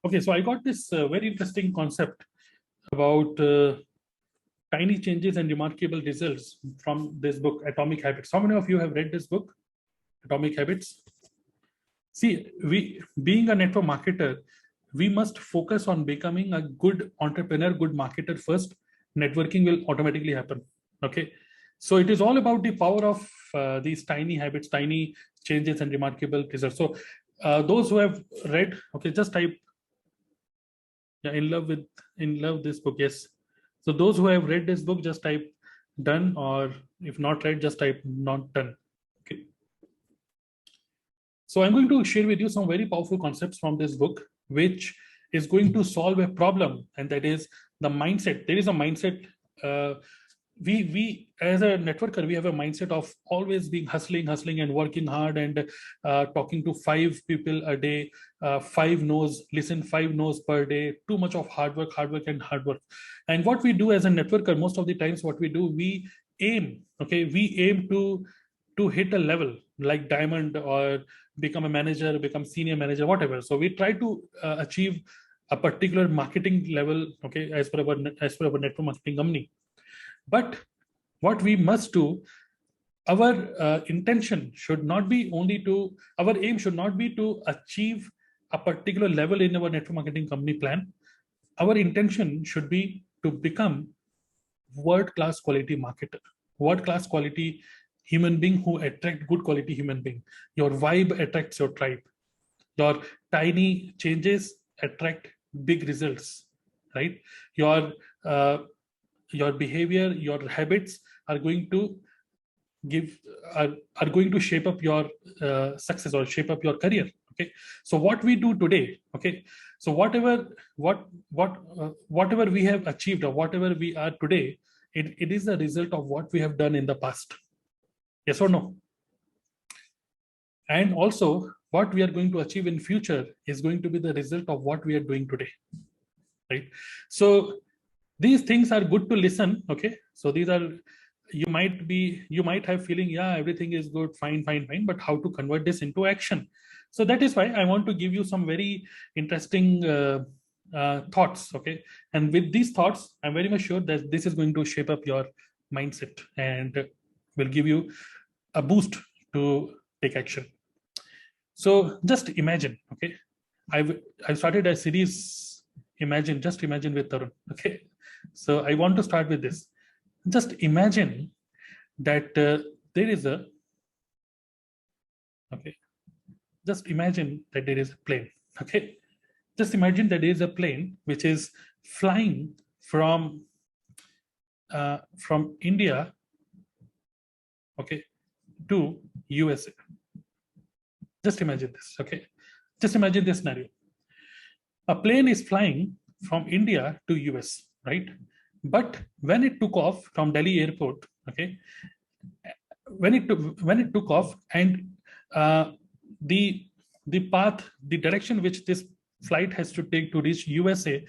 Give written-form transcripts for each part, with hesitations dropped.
Okay, so I got this very interesting concept about tiny changes and remarkable results from this book, Atomic Habits. How many of you have read this book, Atomic Habits? See, being a network marketer, we must focus on becoming a good entrepreneur, good marketer first. Networking will automatically happen. Okay, so it is all about the power of these tiny habits, tiny changes, and remarkable results. So those who have read, okay, just type, yeah, in love this book. Yes. So those who have read this book, just type done, or if not read, just type not done. Okay. So I'm going to share with you some very powerful concepts from this book, which is going to solve a problem, and that is the mindset. There is a mindset. We as a networker, we have a mindset of always being hustling and working hard, and talking to 5 people a day, 5 no's, listen 5 no's per day. Too much of hard work. And what we do as a networker, most of the times, what we do, we aim. Okay, we aim to hit a level like diamond, or become a manager, become senior manager, whatever. So we try to achieve a particular marketing level, okay, as per our network marketing company. But what we must do, our intention should not be our aim should not be to achieve a particular level in our network marketing company plan. Our intention should be to become world-class quality marketer, world-class quality human being who attract good quality human being. Your vibe attracts your tribe. Your tiny changes attract big results, right? Your behavior, your habits are going to are going to shape up your success, or shape up your career. Okay, so what we do today, okay, so whatever we have achieved, or whatever we are today, it is a result of what we have done in the past. Yes or no? And also, what we are going to achieve in future is going to be the result of what we are doing today, right? So these things are good to listen. Okay, so these are, you might have feeling, yeah, everything is good, fine, but how to convert this into action? So that is why I want to give you some very interesting thoughts. Okay, and with these thoughts, I'm very much sure that this is going to shape up your mindset and will give you a boost to take action. So just imagine, okay, I've started a series, just imagine with Tarun. Okay, so I want to start with this. Just imagine that there is a, okay, just imagine that there is a plane. Okay, just imagine that there is a plane which is flying from India, okay, to USA. Just imagine this. Okay, just imagine this scenario. A plane is flying from India to US, right? But when it took off from Delhi airport, okay, when it took off, and the path, the direction which this flight has to take to reach USA,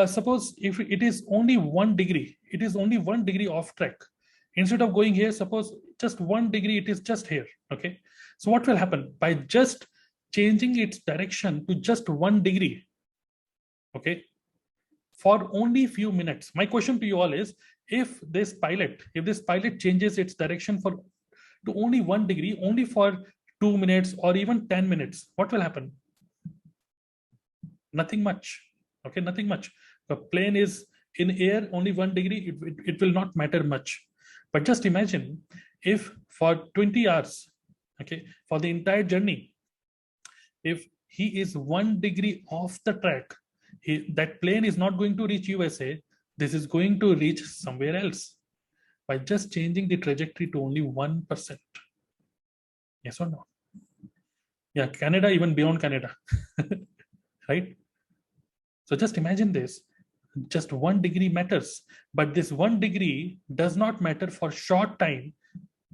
suppose if it is only 1 degree, it is only 1 degree off track. Instead of going here, suppose just 1 degree, it is just here. Okay, so what will happen? By just changing its direction to just 1 degree, okay, for only few minutes. My question to you all is, if this pilot changes its direction to only 1 degree, only for 2 minutes or even 10 minutes, what will happen? Nothing much. Okay, nothing much. The plane is in air, only 1 degree, it will not matter much. But just imagine if for 20 hours, okay, for the entire journey, if he is 1 degree off the track, that plane is not going to reach USA. This is going to reach somewhere else by just changing the trajectory to only 1%. Yes or no? Yeah, Canada, even beyond Canada, right? So just imagine this. Just 1 degree matters, but this 1 degree does not matter for short time.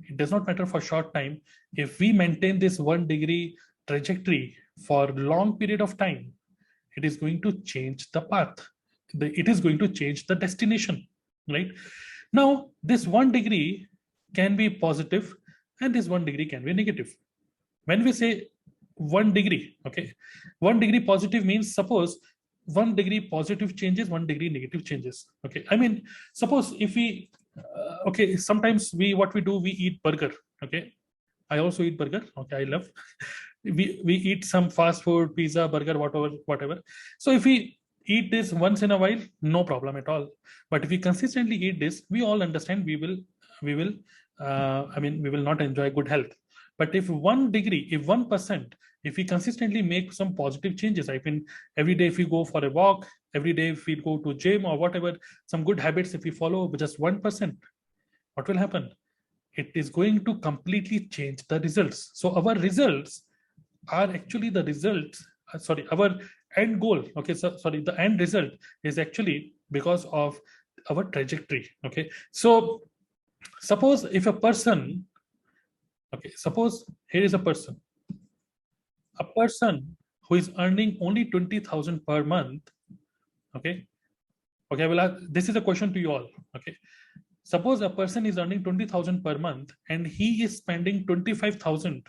It does not matter for short time. If we maintain this 1 degree trajectory for long period of time, it is going to change the path. It is going to change the destination, right? Now, this 1 degree can be positive, and this 1 degree can be negative. When we say 1 degree. Okay, 1 degree positive means, suppose 1 degree positive changes, 1 degree negative changes. Okay, I mean, suppose if we okay, sometimes what we do, we eat burger. Okay, I also eat burger. Okay, I love. We eat some fast food, pizza, burger, whatever. So if we eat this once in a while, no problem at all. But if we consistently eat this, we all understand we will I mean, we will not enjoy good health. But if 1 degree, if 1%, if we consistently make some positive changes, I mean, every day if we go for a walk, every day if we go to gym or whatever, some good habits, if we follow just 1%, what will happen? It is going to completely change the results. So our results are actually the results, sorry, our end goal. Okay, so sorry, the end result is actually because of our trajectory. Okay, so suppose if a person, okay, suppose here is a person who is earning only 20,000 per month. Okay, okay, well, this is a question to you all. Okay, suppose a person is earning 20,000 per month and he is spending 25,000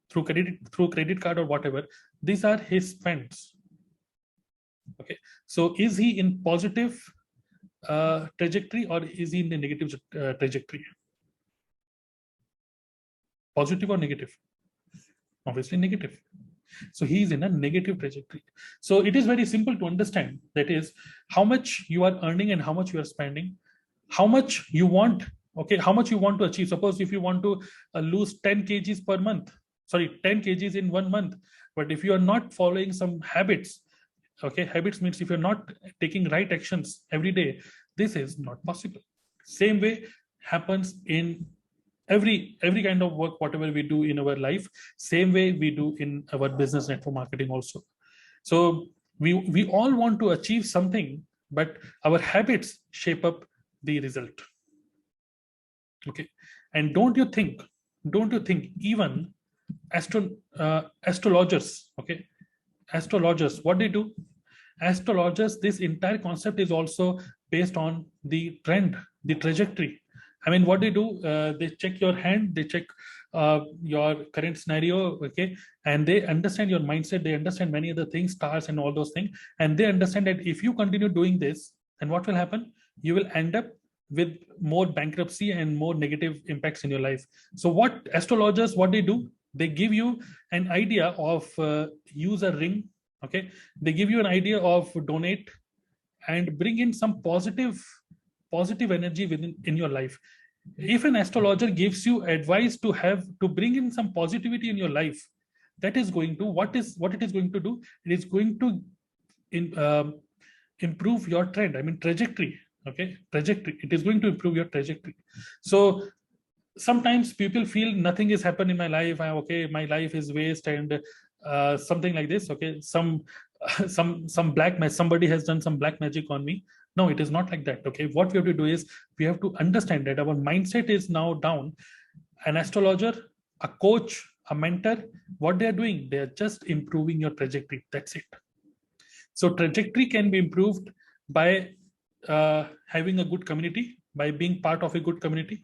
through credit card or whatever. These are his spends. Okay, so is he in positive trajectory or is he in the negative trajectory? Positive or negative? Obviously negative. So he is in a negative trajectory. So it is very simple to understand. That is, how much you are earning and how much you are spending, how much you want. Okay, how much you want to achieve. Suppose if you want to lose 10 kgs per month, sorry, 10 kgs in 1 month, but if you are not following some habits, okay, habits means if you're not taking right actions every day, this is not possible. Same way happens in every kind of work, whatever we do in our life, same way we do in our business network marketing also. So we all want to achieve something, but our habits shape up the result. Okay, and don't you think even astrologers, okay, astrologers, what they do, astrologers, this entire concept is also based on the trend, the trajectory. I mean, what they do, they check your hand, they check your current scenario, okay, and they understand your mindset, they understand many other things, stars and all those things, and they understand that if you continue doing this, then what will happen? You will end up with more bankruptcy and more negative impacts in your life. So what astrologers, what they do, they give you an idea of use a ring, okay, they give you an idea of donate and bring in some positive energy in your life. If an astrologer gives you advice to bring in some positivity in your life, that is going to, what it is going to do, it is going to improve your trend, I mean trajectory. Okay, trajectory, it is going to improve your trajectory. So sometimes people feel nothing is happened in my life, okay, my life is waste and something like this. Okay, some black magic, somebody has done some black magic on me. No, it is not like that. Okay, what we have to do is we have to understand that our mindset is now down. An astrologer, a coach, a mentor, what they are doing, they are just improving your trajectory. That's it. So trajectory can be improved by having a good community, by being part of a good community.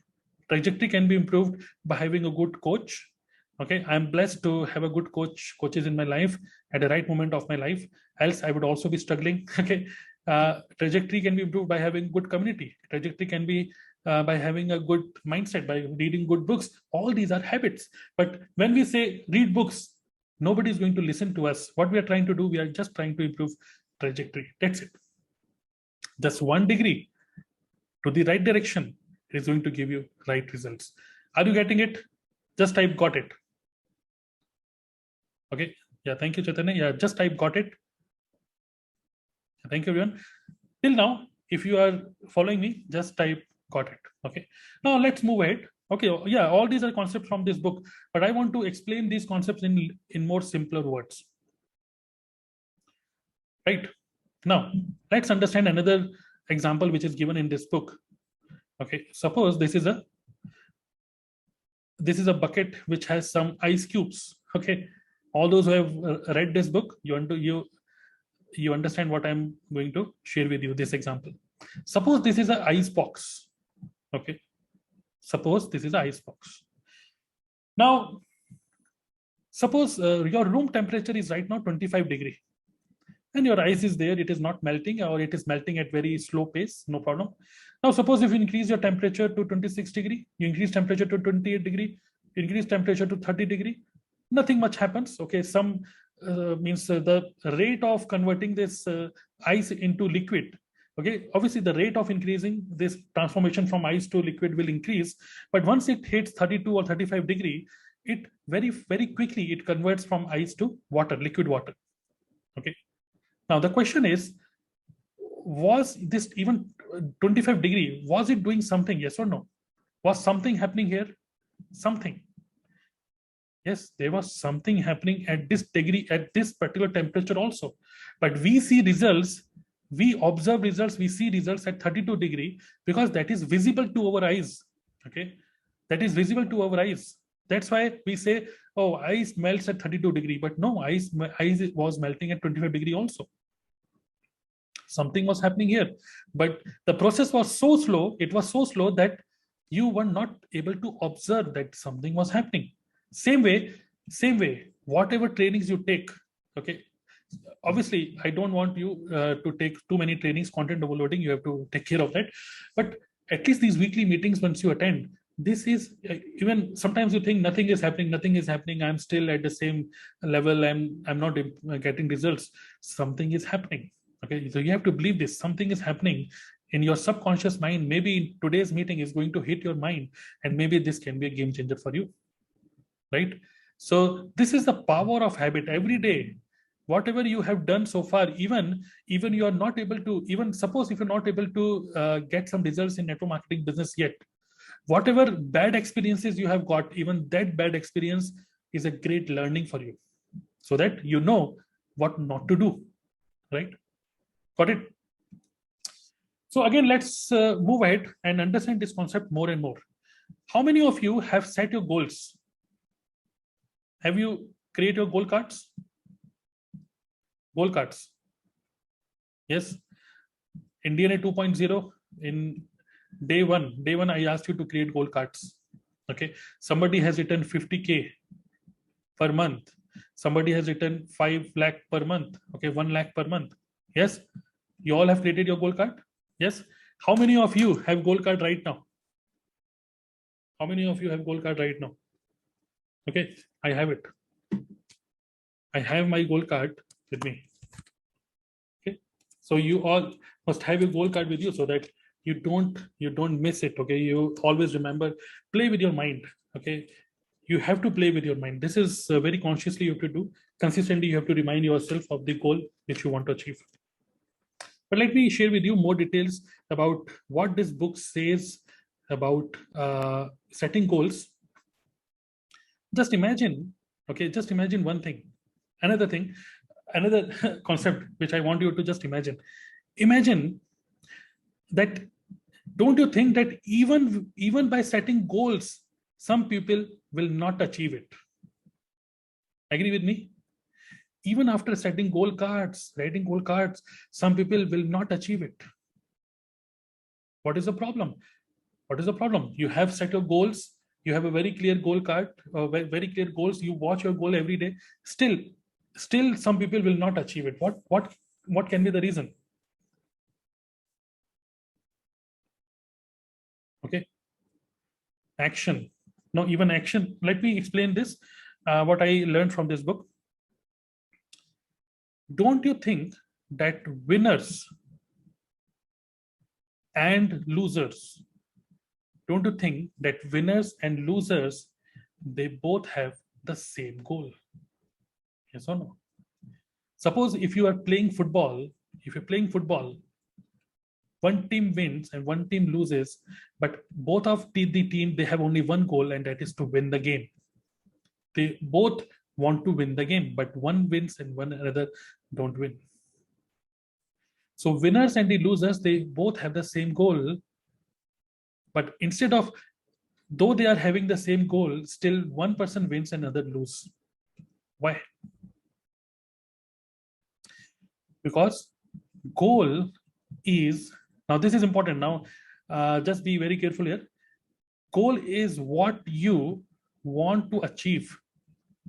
Trajectory can be improved by having a good coach. Okay, I'm blessed to have a good coaches in my life at the right moment of my life. Else I would also be struggling. Okay, trajectory can be improved by having good community. Trajectory can be by having a good mindset, by reading good books. All these are habits. But when we say read books, nobody is going to listen to us. What we are trying to do, we are just trying to improve trajectory. That's it. Just 1 degree to the right direction is going to give you right results. Are you getting it? Just type got it. Okay. Yeah. Thank you, Chaitanya. Yeah. Just type got it. Thank you, everyone. Till now, if you are following me, just type got it. Okay. Now let's move ahead. Okay. Yeah. All these are concepts from this book, but I want to explain these concepts in more simpler words. Right. Now, let's understand another example which is given in this book. Okay, suppose this is a bucket which has some ice cubes. Okay, all those who have read this book, you understand what I'm going to share with you. This example. Suppose this is an ice box. Okay, suppose this is an ice box. Now, Suppose your room temperature is right now 25 degree and your ice is there, it is not melting or it is melting at very slow pace, no problem. Now, suppose if you increase your temperature to 26 degree, you increase temperature to 28 degree, increase temperature to 30 degree, nothing much happens. Okay, some means the rate of converting this ice into liquid. Okay, obviously the rate of increasing this transformation from ice to liquid will increase, but once it hits 32 or 35 degree, it very quickly it converts from ice to water, liquid water. Okay. Now the question is, was this even 25 degree, was it doing something, yes or no? Was something happening here? Something. Yes, there was something happening at this degree, at this particular temperature also. But we see results, we observe results, we see results at 32 degree because that is visible to our eyes. Okay, that is visible to our eyes. That's why we say, oh, ice melts at 32 degree, but no, ice was melting at 25 degree also. Something was happening here, but the process was so slow, it was so slow that you were not able to observe that something was happening. Same way, whatever trainings you take, okay, obviously I don't want you to take too many trainings, content overloading, you have to take care of that. But at least these weekly meetings, once you attend, this is even sometimes you think nothing is happening, I'm still at the same level, I'm not getting results. Something is happening. Okay, so you have to believe this, something is happening in your subconscious mind. Maybe today's meeting is going to hit your mind, and maybe this can be a game changer for you, right? So this is the power of habit. Every day, whatever you have done so far, even you are not able to, even suppose if you're not able to get some results in network marketing business yet, whatever bad experiences you have got, even that bad experience is a great learning for you, so that you know what not to do, right? Got it? So again, let's move ahead and understand this concept more and more. How many of you have set your goals? Have you created your goal cards? Goal cards. Yes. In DNA 2.0, in day one, I asked you to create goal cards. Okay. Somebody has written 50K per month. Somebody has written 5 lakh per month. Okay. 1 lakh per month. Yes. You all have created your goal card? Yes. How many of you have goal card right now? How many of you have goal card right now? Okay, I have it. I have my goal card with me. Okay, so you all must have your goal card with you so that you don't miss it. Okay, you always remember, play with your mind. Okay, you have to play with your mind. This is very consciously you have to do. Consistently, you have to remind yourself of the goal which you want to achieve. But let me share with you more details about what this book says about setting goals. Just imagine, okay, just imagine one thing. Another thing, another concept which I want you to just imagine. Imagine that, don't you think that even by setting goals, some people will not achieve it? Agree with me? Even after setting goal cards, writing goal cards, some people will not achieve it. What is the problem? What is the problem? You have set your goals, you have a very clear goal card, very clear goals, you watch your goal every day. Still some people will not achieve it. What can be the reason? Okay. Action. No, even action. Let me explain this, what I learned from this book. Don't you think that winners and losers, don't you think that winners and losers, they both have the same goal? Yes or no? Suppose if you are playing football, one team wins and one team loses, but both of the team, they have only one goal, and that is to win the game. They both want to win the game, but one wins and one another don't win. So winners and the losers, they both have the same goal, but instead of, though they are having the same goal, still one person wins and another loses. Why? Because goal is, now this is important. Now, just be very careful here. Goal is what you want to achieve.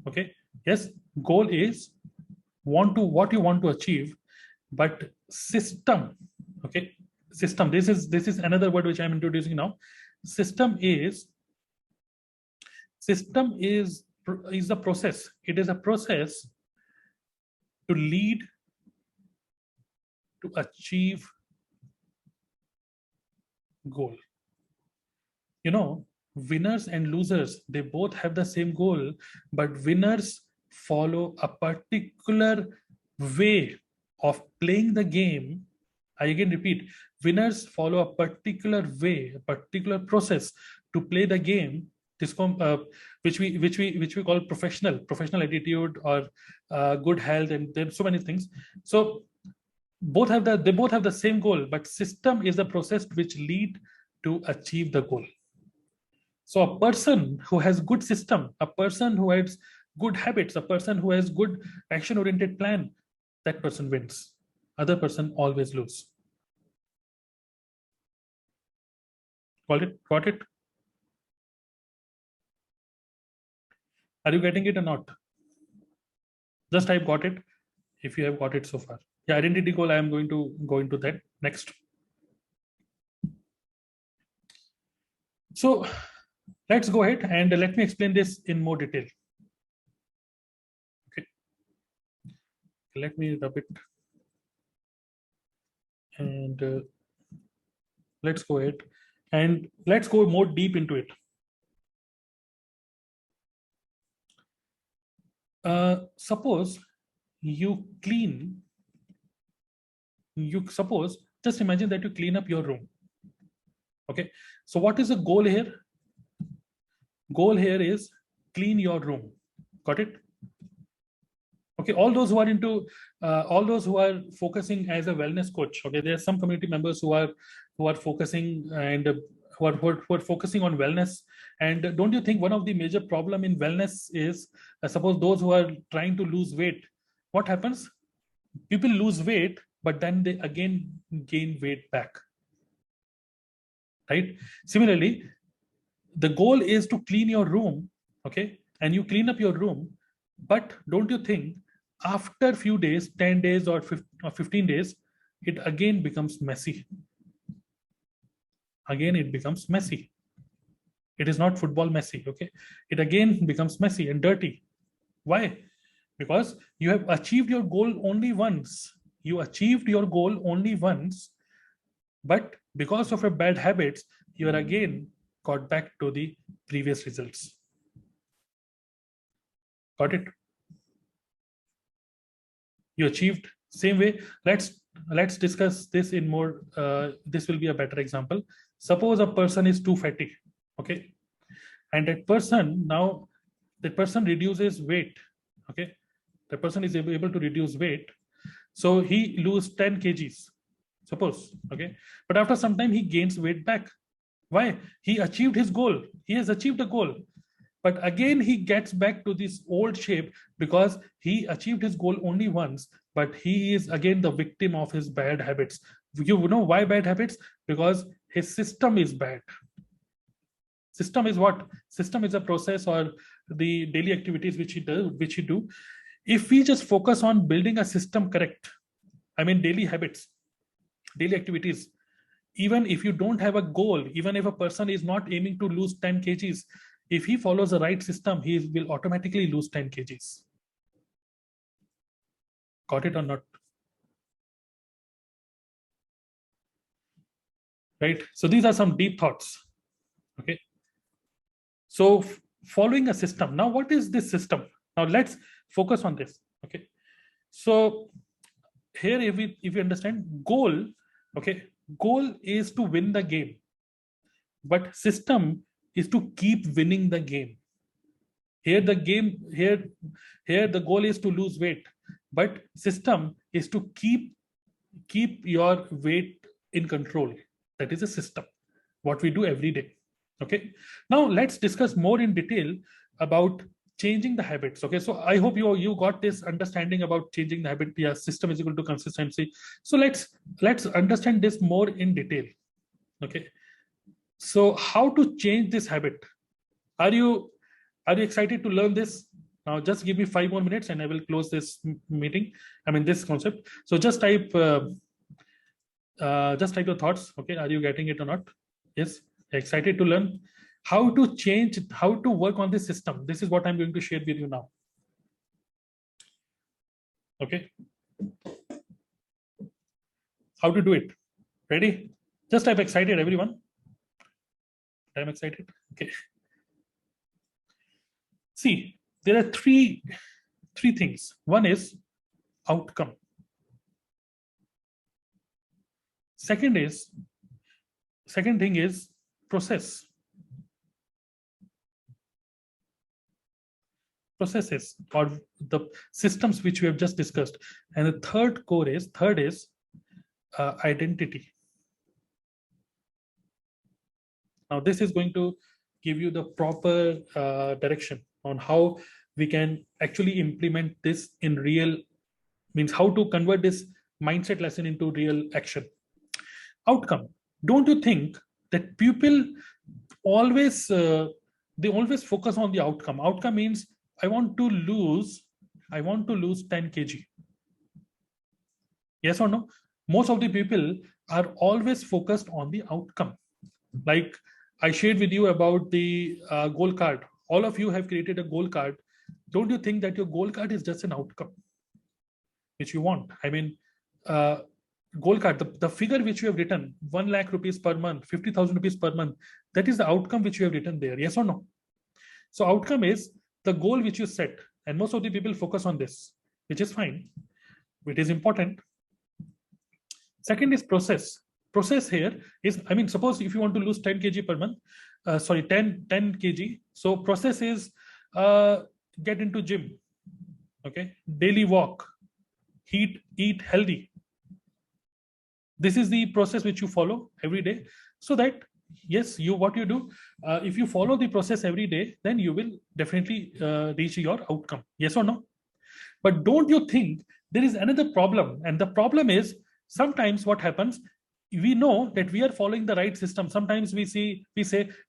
Okay, Yes, goal is what you want to achieve, but system, okay, system. This is another word which I'm introducing now. System is the process. It is a process to lead to achieve goal. You know, winners and losers, they both have the same goal, but winners follow a particular way of playing the game. I again repeat, winners follow a particular way, a particular process to play the game. Which we call professional attitude, or good health, and there's so many things. So they both have the same goal, but system is the process which lead to achieve the goal. So a person who has good system, a person who has good habits, a person who has good action-oriented plan, that person wins. Other person always lose. Got it? Got it? Are you getting it or not? Just type got it if you have got it so far. Yeah, identity goal, I am going to go into that next. So let's go ahead and let me explain this in more detail. Okay. Let me rub it. And let's go ahead and let's go more deep into it. Suppose just imagine that you clean up your room. Okay, so what is the goal here? Goal here is clean your room. Got it? Okay, all those who are focusing as a wellness coach. Okay, there are some community members who are focusing and who are focusing on wellness. And don't you think one of the major problem in wellness is, suppose those who are trying to lose weight, what happens? People lose weight, but then they again gain weight back. Right? Similarly, the goal is to clean your room, okay? And you clean up your room, but don't you think after a few days, 10 days or 15 days, it again becomes messy. Again, it becomes messy. It is not football messy, okay? It again becomes messy and dirty. Why? Because you have achieved your goal only once. You achieved your goal only once, but because of your bad habits, you are again got back to the previous results. Got it? You achieved same way. Let's discuss this in more. This will be a better example. Suppose a person is too fatty, okay, and that person reduces weight, okay. The person is able to reduce weight, so he lose 10 kgs, suppose, okay, but after some time he gains weight back. Why? He achieved his goal. He has achieved a goal, but again he gets back to this old shape because he achieved his goal only once, but he is again the victim of his bad habits. You know why bad habits? Because his system is bad. System is what? System is a process or the daily activities which he do. If we just focus on building a system correct, I mean daily habits, daily activities, even if you don't have a goal, even if a person is not aiming to lose 10 kgs, if he follows the right system, he will automatically lose 10 kgs. Got it or not? Right? So these are some deep thoughts. Okay. So following a system. Now, what is this system? Now let's focus on this. Okay. So here, if you understand goal, okay, goal is to win the game, but system is to keep winning the game. Here the goal is to lose weight, but system is to keep your weight in control. That is a system, what we do every day. Okay, now let's discuss more in detail about changing the habits. Okay, so I hope you got this understanding about changing the habit. Yeah, system is equal to consistency. So let's understand this more in detail. Okay, so how to change this habit? Are you excited to learn this? Now just give me 5 more minutes and I will close this meeting. I mean this concept. So just type your thoughts. Okay, are you getting it or not? Yes, excited to learn how to change, how to work on this system. This is what I'm going to share with you now. Okay, how to do it. Ready? Just type excited, everyone. I'm excited. Okay. See, there are three things. One is outcome. Second thing is processes, or the systems which we have just discussed. And the third is identity. Now this is going to give you the proper direction on how we can actually implement this in real, means how to convert this mindset lesson into real action. Outcome. Don't you think that people always they always focus on the outcome? Outcome means I want to lose 10 kg. Yes or no? Most of the people are always focused on the outcome. Like I shared with you about the goal card. All of you have created a goal card. Don't you think that your goal card is just an outcome which you want? I mean, goal card, the figure which you have written, 1 lakh rupees per month, 50,000 rupees per month, that is the outcome which you have written there. Yes or no? So outcome is the goal which you set. And most of the people focus on this, which is fine. It is important. Second is process. Process here is, I mean, suppose if you want to lose 10 kg per month, 10 kg. So process is get into gym, okay, daily walk, eat healthy. This is the process which you follow every day, so that yes, what you do, if you follow the process every day, then you will definitely reach your outcome. Yes or no? But don't you think there is another problem? And the problem is, sometimes what happens, we know that we are following the right system. Sometimes we say,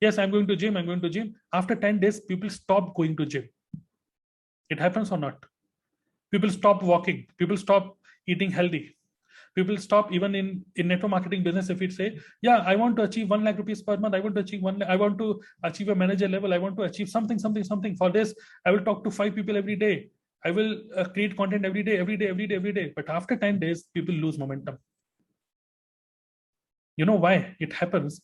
yes, I'm going to gym. After 10 days, people stop going to gym. It happens or not? People stop walking. People stop eating healthy. People stop, even in network marketing business. If it say, yeah, I want to achieve 1 lakh rupees per month. I want to achieve a manager level. I want to achieve something. For this, I will talk to 5 people every day. I will create content every day. But after 10 days, people lose momentum. You know why it happens?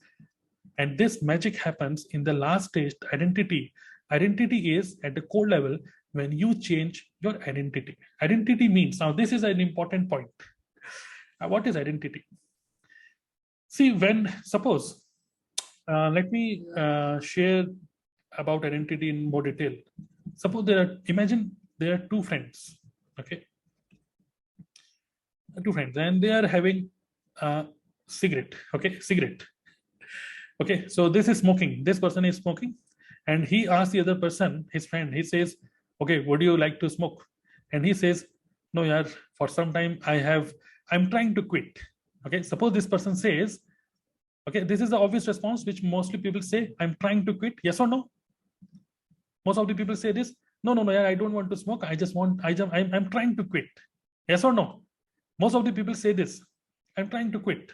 And this magic happens in the last stage, identity. Identity is at the core level when you change your identity. Identity means, now this is an important point. What is identity? See, suppose, let me share about identity in more detail. Suppose imagine there are 2 friends, okay? 2 friends, and they are having cigarette. Okay, so this person is smoking, and he asks the other person, his friend, he says, okay, would you like to smoke? And he says, no yaar, for some time I'm trying to quit. Okay, suppose this person says, okay, this is the obvious response which mostly people say, I'm trying to quit. Yes or no? Most of the people say this, no yaar, I don't want to smoke, I'm trying to quit. Yes or no? Most of the people say this, I'm trying to quit.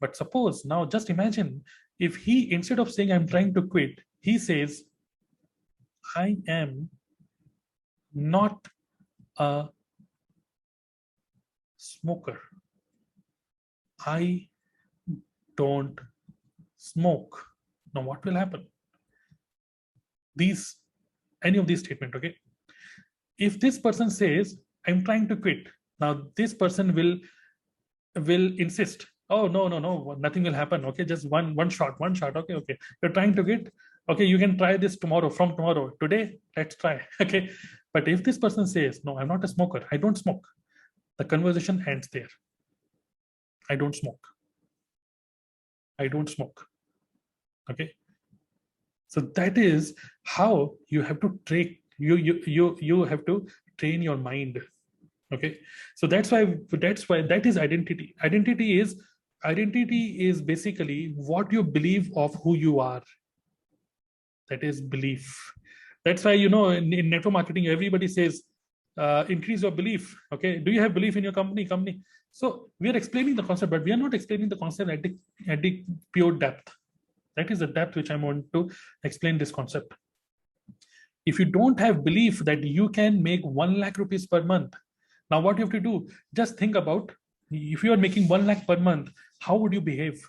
But suppose, now just imagine, if he, instead of saying I'm trying to quit, he says, I am not a smoker. I don't smoke. Now what will happen? Any of these statements, okay? If this person says, I'm trying to quit, now this person will insist, oh no, nothing will happen. Okay, just one shot. Okay, you're trying to quit. Okay, you can try this tomorrow. From tomorrow, today, let's try. Okay, but if this person says, no, I'm not a smoker, I don't smoke, the conversation ends there. I don't smoke. Okay, so that is how you have to train. You have to train your mind. Okay, so that's why that is identity. Identity is basically what you believe of who you are. That is belief. That's why, in network marketing, everybody says, increase your belief. Okay. Do you have belief in your company? So we are explaining the concept, but we are not explaining the concept at the pure depth. That is the depth which I want to explain this concept. If you don't have belief that you can make 1 lakh rupees per month, now what you have to do, just think about, if you are making 1 lakh per month, how would you behave?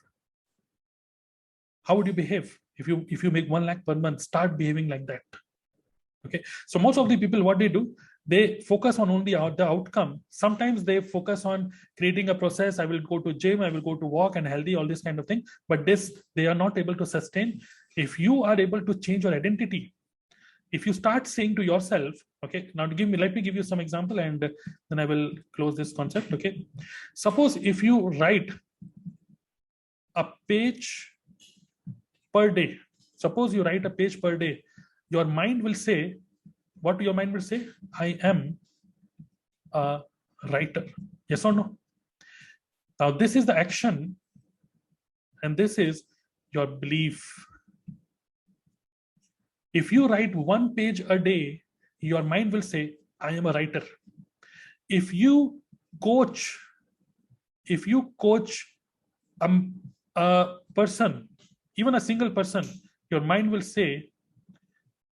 How would you behave if you make 1 lakh per month? Start behaving like that. Okay. So most of the people, what they do, they focus on only the outcome. Sometimes they focus on creating a process. I will go to gym, I will go to walk and healthy, all this kind of thing. But this, they are not able to sustain. If you are able to change your identity, if you start saying to yourself, okay, now let me give you some example, and then I will close this concept. Okay. Suppose if you write a page per day, suppose you write a page per day, your mind will say, what your mind will say? I am a writer. Yes or no? Now this is the action, and this is your belief. If you write 1 page a day, your mind will say, I am a writer. If you coach a person, even a single person, your mind will say,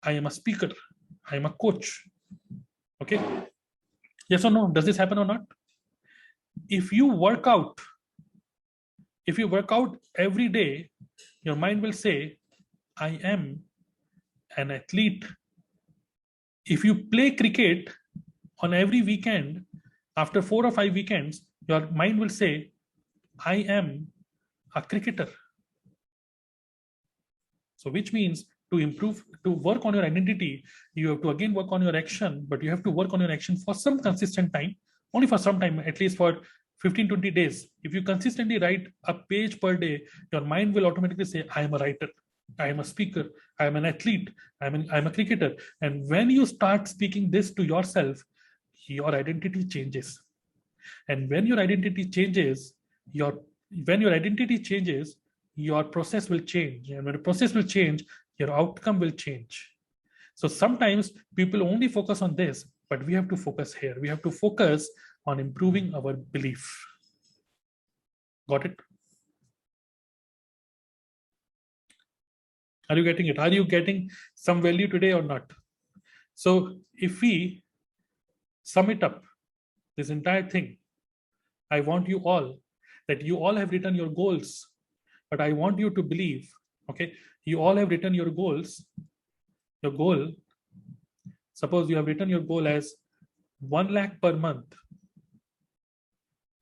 I am a speaker, I am a coach. Okay. Yes or no? Does this happen or not? If you work out every day, your mind will say, I am an athlete. If you play cricket on every weekend, after 4 or 5 weekends, your mind will say, I am a cricketer. So which means to work on your identity, you have to again work on your action, but you have to work on your action for some consistent time, only for some time, at least for 15-20 days. If you consistently write a page per day, your mind will automatically say, I am a writer, I am a speaker, I am an athlete, I'm a cricketer. And when you start speaking this to yourself, your identity changes. And when your identity changes, your process will change. And when the process will change, your outcome will change. So sometimes people only focus on this, but we have to focus here. We have to focus on improving our belief. Got it? Are you getting it? Are you getting some value today or not? So if we sum it up, this entire thing, I want you all, that you all have written your goals, but I want you to believe, okay, you all have written your goals. Your goal, suppose you have written your goal as 1 lakh per month.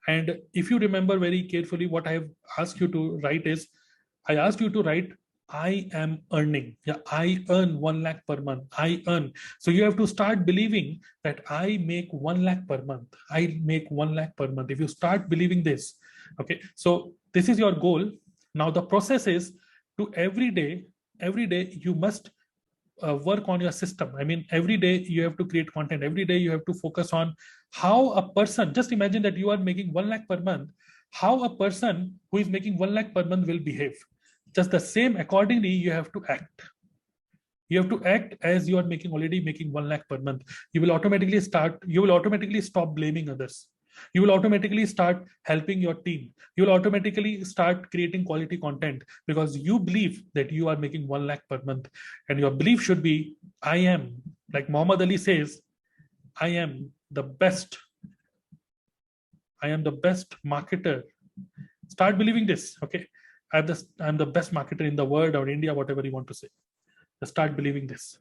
And if you remember very carefully, what I have asked you to write is, I asked you to write, I am earning. Yeah, I earn 1 lakh per month. I earn. So you have to start believing that I make 1 lakh per month. I make 1 lakh per month. If you start believing this, okay, so this is your goal. Now the process is to every day you must work on your system. I mean, every day you have to create content. Every day you have to focus on how a person, just imagine that you are making 1 lakh per month, how a person who is making 1 lakh per month will behave. Just the same, accordingly, you have to act. You have to act as you are already making 1 lakh per month. You will automatically stop blaming others. You will automatically start helping your team. You will automatically start creating quality content because you believe that you are making 1 lakh per month. And your belief should be, I am, like Muhammad Ali says, I am the best. I am the best marketer. Start believing this, okay? I'm the best marketer in the world or India, whatever you want to say. Just start believing this.